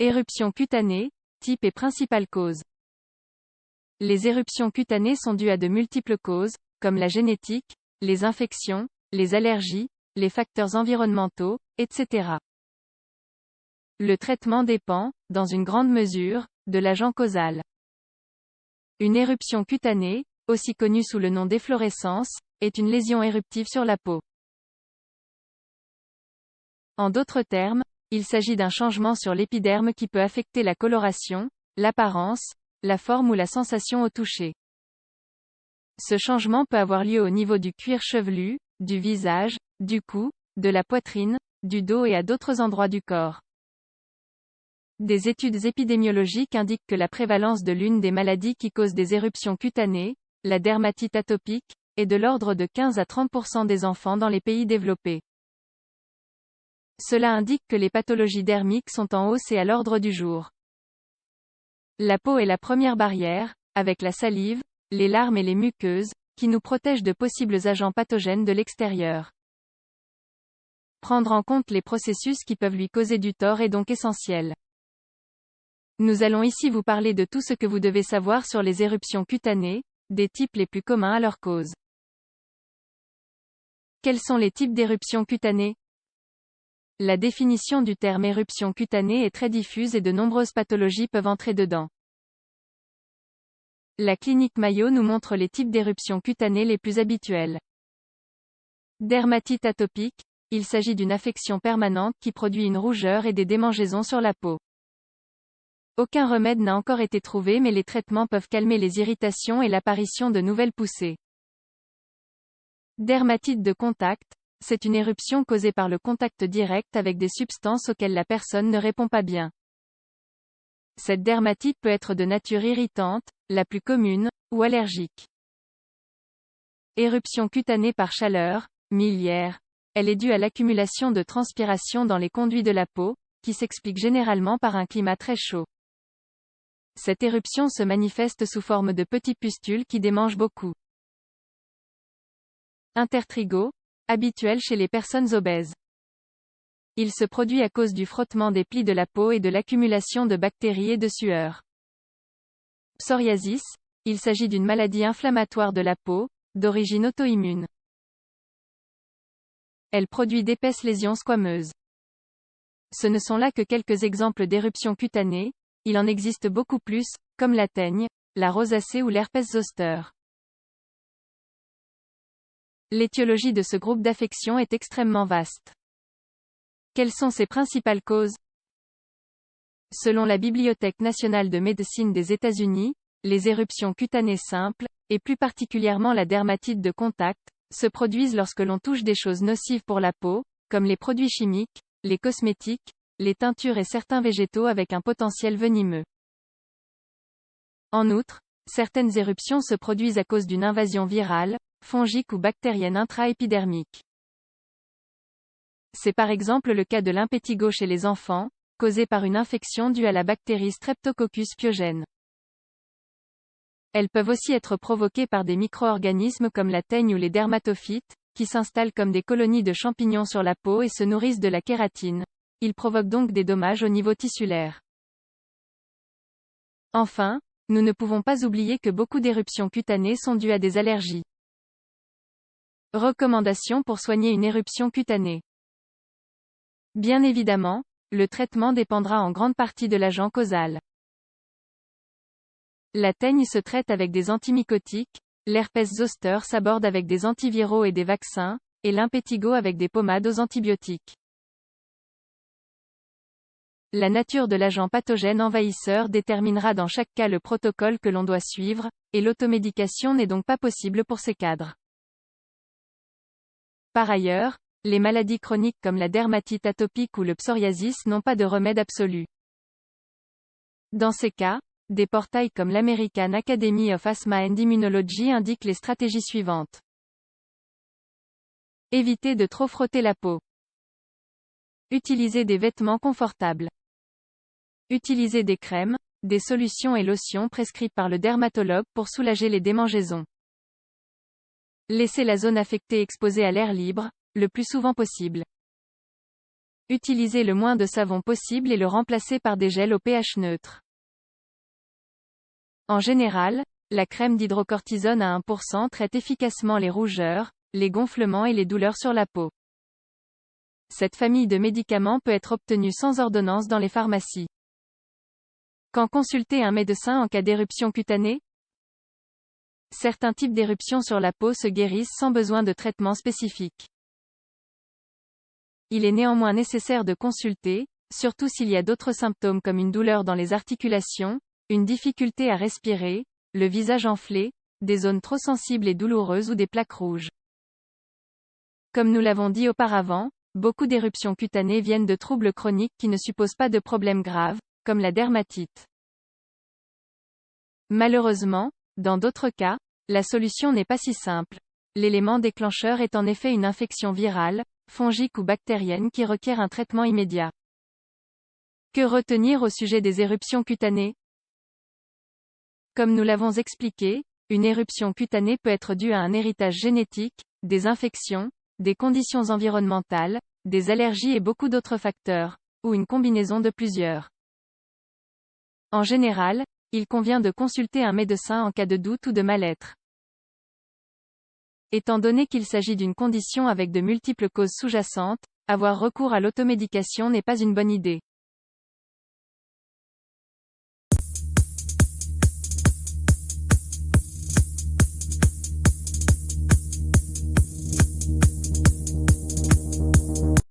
Éruption cutanée, type et principale cause. Les éruptions cutanées sont dues à de multiples causes, comme la génétique, les infections, les allergies, les facteurs environnementaux, etc. Le traitement dépend, dans une grande mesure, de l'agent causal. Une éruption cutanée, aussi connue sous le nom d'efflorescence, est une lésion éruptive sur la peau. En d'autres termes, il s'agit d'un changement sur l'épiderme qui peut affecter la coloration, l'apparence, la forme ou la sensation au toucher. Ce changement peut avoir lieu au niveau du cuir chevelu, du visage, du cou, de la poitrine, du dos et à d'autres endroits du corps. Des études épidémiologiques indiquent que la prévalence de l'une des maladies qui causent des éruptions cutanées, la dermatite atopique, est de l'ordre de 15 à 30% des enfants dans les pays développés. Cela indique que les pathologies dermiques sont en hausse et à l'ordre du jour. La peau est la première barrière, avec la salive, les larmes et les muqueuses, qui nous protègent de possibles agents pathogènes de l'extérieur. Prendre en compte les processus qui peuvent lui causer du tort est donc essentiel. Nous allons ici vous parler de tout ce que vous devez savoir sur les éruptions cutanées, des types les plus communs à leur cause. Quels sont les types d'éruptions cutanées? La définition du terme éruption cutanée est très diffuse et de nombreuses pathologies peuvent entrer dedans. La clinique Mayo nous montre les types d'éruptions cutanées les plus habituels. Dermatite atopique, il s'agit d'une affection permanente qui produit une rougeur et des démangeaisons sur la peau. Aucun remède n'a encore été trouvé mais les traitements peuvent calmer les irritations et l'apparition de nouvelles poussées. Dermatite de contact, c'est une éruption causée par le contact direct avec des substances auxquelles la personne ne répond pas bien. Cette dermatite peut être de nature irritante, la plus commune, ou allergique. Éruption cutanée par chaleur, miliaire. Elle est due à l'accumulation de transpiration dans les conduits de la peau, qui s'explique généralement par un climat très chaud. Cette éruption se manifeste sous forme de petits pustules qui démangent beaucoup. Intertrigo, habituel chez les personnes obèses. Il se produit à cause du frottement des plis de la peau et de l'accumulation de bactéries et de sueur. Psoriasis, il s'agit d'une maladie inflammatoire de la peau, d'origine auto-immune. Elle produit d'épaisses lésions squameuses. Ce ne sont là que quelques exemples d'éruptions cutanées, il en existe beaucoup plus, comme la teigne, la rosacée ou l'herpès zoster. L'étiologie de ce groupe d'affections est extrêmement vaste. Quelles sont ses principales causes? Selon la Bibliothèque nationale de médecine des États-Unis, les éruptions cutanées simples, et plus particulièrement la dermatite de contact, se produisent lorsque l'on touche des choses nocives pour la peau, comme les produits chimiques, les cosmétiques, les teintures et certains végétaux avec un potentiel venimeux. En outre, certaines éruptions se produisent à cause d'une invasion virale, fongique ou bactérienne intra-épidermique. C'est par exemple le cas de l'impétigo chez les enfants, causé par une infection due à la bactérie Streptococcus pyogenes. Elles peuvent aussi être provoquées par des micro-organismes comme la teigne ou les dermatophytes, qui s'installent comme des colonies de champignons sur la peau et se nourrissent de la kératine. Ils provoquent donc des dommages au niveau tissulaire. Enfin, nous ne pouvons pas oublier que beaucoup d'éruptions cutanées sont dues à des allergies. Recommandations pour soigner une éruption cutanée. Bien évidemment, le traitement dépendra en grande partie de l'agent causal. La teigne se traite avec des antimycotiques, l'herpès zoster s'aborde avec des antiviraux et des vaccins, et l'impétigo avec des pommades aux antibiotiques. La nature de l'agent pathogène envahisseur déterminera dans chaque cas le protocole que l'on doit suivre, et l'automédication n'est donc pas possible pour ces cadres. Par ailleurs, les maladies chroniques comme la dermatite atopique ou le psoriasis n'ont pas de remède absolu. Dans ces cas, des portails comme l'American Academy of Asthma and Immunology indiquent les stratégies suivantes. Évitez de trop frotter la peau. Utilisez des vêtements confortables. Utilisez des crèmes, des solutions et lotions prescrites par le dermatologue pour soulager les démangeaisons. Laissez la zone affectée exposée à l'air libre, le plus souvent possible. Utilisez le moins de savon possible et le remplacez par des gels au pH neutre. En général, la crème d'hydrocortisone à 1% traite efficacement les rougeurs, les gonflements et les douleurs sur la peau. Cette famille de médicaments peut être obtenue sans ordonnance dans les pharmacies. Quand consulter un médecin en cas d'éruption cutanée? Certains types d'éruptions sur la peau se guérissent sans besoin de traitement spécifique. Il est néanmoins nécessaire de consulter, surtout s'il y a d'autres symptômes comme une douleur dans les articulations, une difficulté à respirer, le visage enflé, des zones trop sensibles et douloureuses ou des plaques rouges. Comme nous l'avons dit auparavant, beaucoup d'éruptions cutanées viennent de troubles chroniques qui ne supposent pas de problèmes graves, comme la dermatite. Malheureusement, dans d'autres cas, la solution n'est pas si simple. L'élément déclencheur est en effet une infection virale, fongique ou bactérienne qui requiert un traitement immédiat. Que retenir au sujet des éruptions cutanées? Comme nous l'avons expliqué, une éruption cutanée peut être due à un héritage génétique, des infections, des conditions environnementales, des allergies et beaucoup d'autres facteurs, ou une combinaison de plusieurs. En général, il convient de consulter un médecin en cas de doute ou de mal-être. Étant donné qu'il s'agit d'une condition avec de multiples causes sous-jacentes, avoir recours à l'automédication n'est pas une bonne idée.